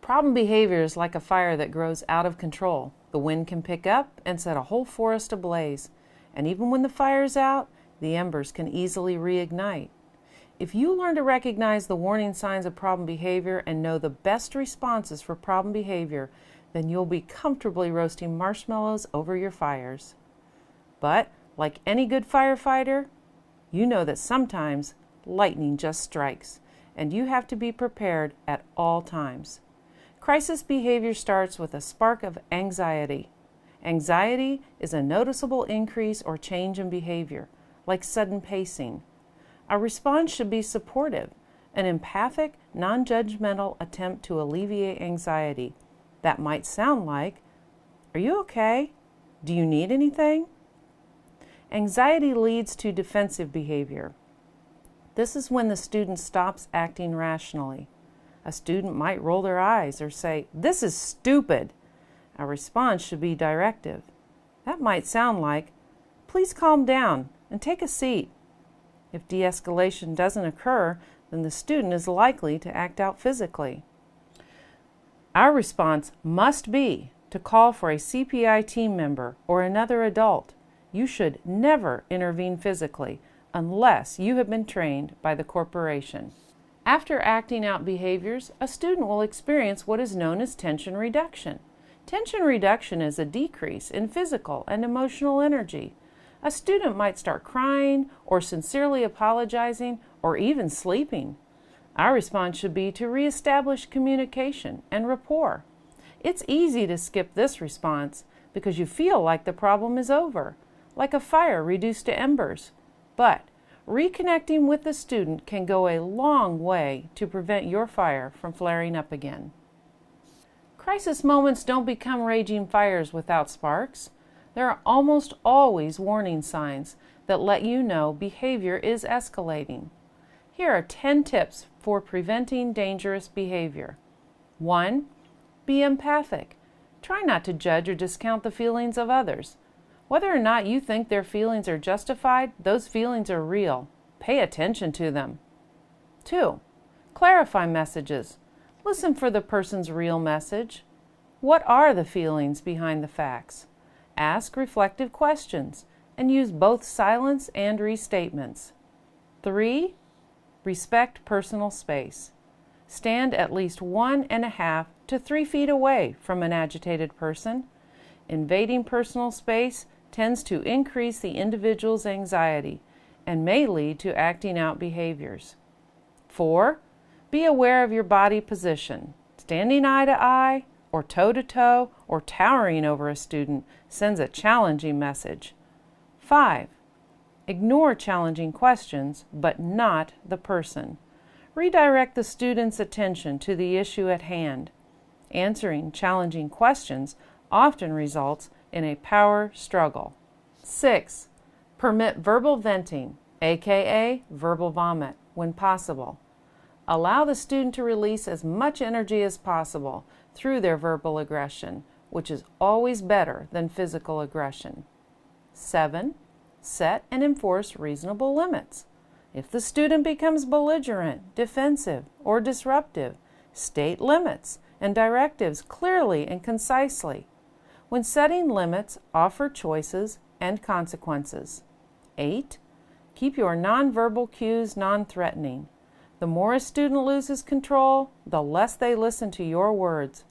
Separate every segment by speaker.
Speaker 1: Problem behavior is like a fire that grows out of control. The wind can pick up and set a whole forest ablaze. And even when the fire's out, the embers can easily reignite. If you learn to recognize the warning signs of problem behavior and know the best responses for problem behavior, then you'll be comfortably roasting marshmallows over your fires. But, like any good firefighter, you know that sometimes lightning just strikes, and you have to be prepared at all times. Crisis behavior starts with a spark of anxiety. Anxiety is a noticeable increase or change in behavior, like sudden pacing. Our response should be supportive, an empathic, non-judgmental attempt to alleviate anxiety. That might sound like, "Are you okay? Do you need anything?" Anxiety leads to defensive behavior. This is when the student stops acting rationally. A student might roll their eyes or say, "This is stupid." Our response should be directive. That might sound like, "Please calm down and take a seat." If de-escalation doesn't occur, then the student is likely to act out physically. Our response must be to call for a CPI team member or another adult. You should never intervene physically unless you have been trained by the corporation. After acting out behaviors, a student will experience what is known as tension reduction. Tension reduction is a decrease in physical and emotional energy. A student might start crying or sincerely apologizing or even sleeping. Our response should be to reestablish communication and rapport. It's easy to skip this response because you feel like the problem is over, like a fire reduced to embers. But reconnecting with the student can go a long way to prevent your fire from flaring up again. Crisis moments don't become raging fires without sparks. There are almost always warning signs that let you know behavior is escalating. Here are 10 tips for preventing dangerous behavior. 1. Be empathic. Try not to judge or discount the feelings of others. Whether or not you think their feelings are justified, those feelings are real. Pay attention to them. 2. Clarify messages. Listen for the person's real message. What are the feelings behind the facts? Ask reflective questions and use both silence and restatements. 3. Respect personal space. Stand at least 1.5 to 3 feet away from an agitated person. Invading personal space tends to increase the individual's anxiety and may lead to acting out behaviors. 4. Be aware of your body position. Standing eye to eye, or toe to toe, or towering over a student sends a challenging message. 5. Ignore challenging questions, but not the person. Redirect the student's attention to the issue at hand. Answering challenging questions often results in a power struggle. 6. Permit verbal venting, aka verbal vomit, when possible. Allow the student to release as much energy as possible through their verbal aggression, which is always better than physical aggression. 7. Set and enforce reasonable limits. If the student becomes belligerent, defensive, or disruptive, state limits and directives clearly and concisely. When setting limits, offer choices and consequences. 8. Keep your nonverbal cues non-threatening. The more a student loses control, the less they listen to your words.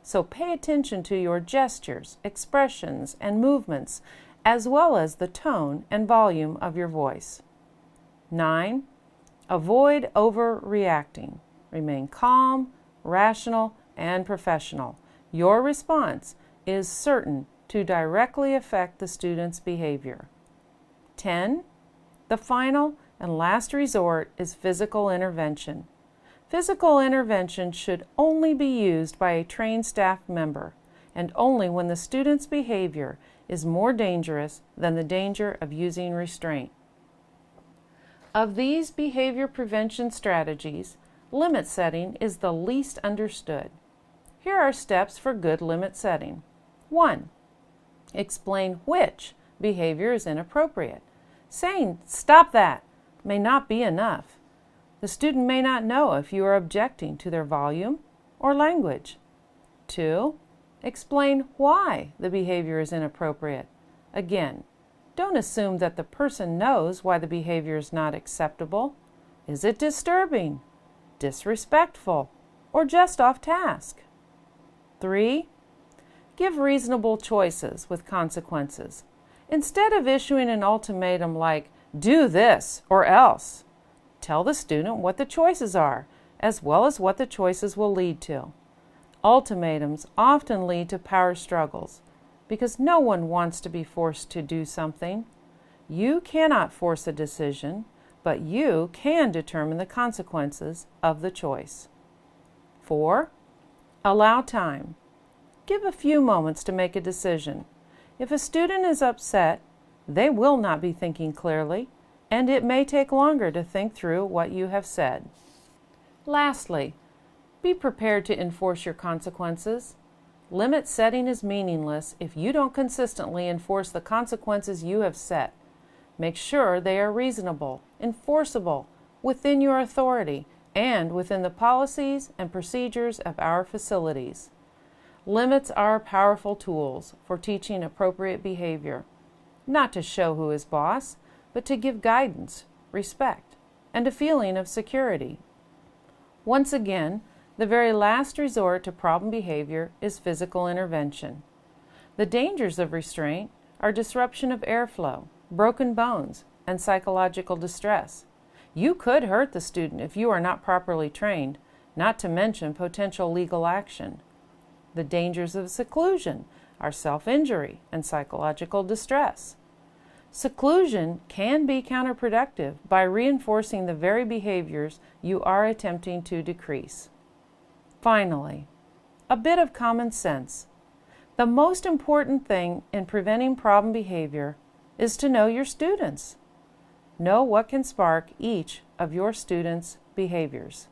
Speaker 1: So pay attention to your gestures, expressions, and movements, as well as the tone and volume of your voice. 9. Avoid overreacting. Remain calm, rational, and professional. Your response is certain to directly affect the student's behavior. 10. The final and last resort is physical intervention. Physical intervention should only be used by a trained staff member, and only when the student's behavior is more dangerous than the danger of using restraint. Of these behavior prevention strategies, limit setting is the least understood. Here are steps for good limit setting. 1. Explain which behavior is inappropriate. Saying, "Stop that," may not be enough. The student may not know if you are objecting to their volume, or language. 2. Explain why the behavior is inappropriate. Again, don't assume that the person knows why the behavior is not acceptable. Is it disturbing, disrespectful, or just off task? 3. Give reasonable choices with consequences. Instead of issuing an ultimatum like, "Do this or else," tell the student what the choices are, as well as what the choices will lead to. Ultimatums often lead to power struggles because no one wants to be forced to do something. You cannot force a decision, but you can determine the consequences of the choice. 4. Allow time. Give a few moments to make a decision. If a student is upset, they will not be thinking clearly, and it may take longer to think through what you have said. Lastly, be prepared to enforce your consequences. Limit setting is meaningless if you don't consistently enforce the consequences you have set. Make sure they are reasonable, enforceable, within your authority, and within the policies and procedures of our facilities. Limits are powerful tools for teaching appropriate behavior, not to show who is boss, but to give guidance, respect, and a feeling of security. Once again, the very last resort to problem behavior is physical intervention. The dangers of restraint are disruption of airflow, broken bones, and psychological distress. You could hurt the student if you are not properly trained, not to mention potential legal action. The dangers of seclusion are self-injury and psychological distress. Seclusion can be counterproductive by reinforcing the very behaviors you are attempting to decrease. Finally, a bit of common sense. The most important thing in preventing problem behavior is to know your students. Know what can spark each of your students' behaviors.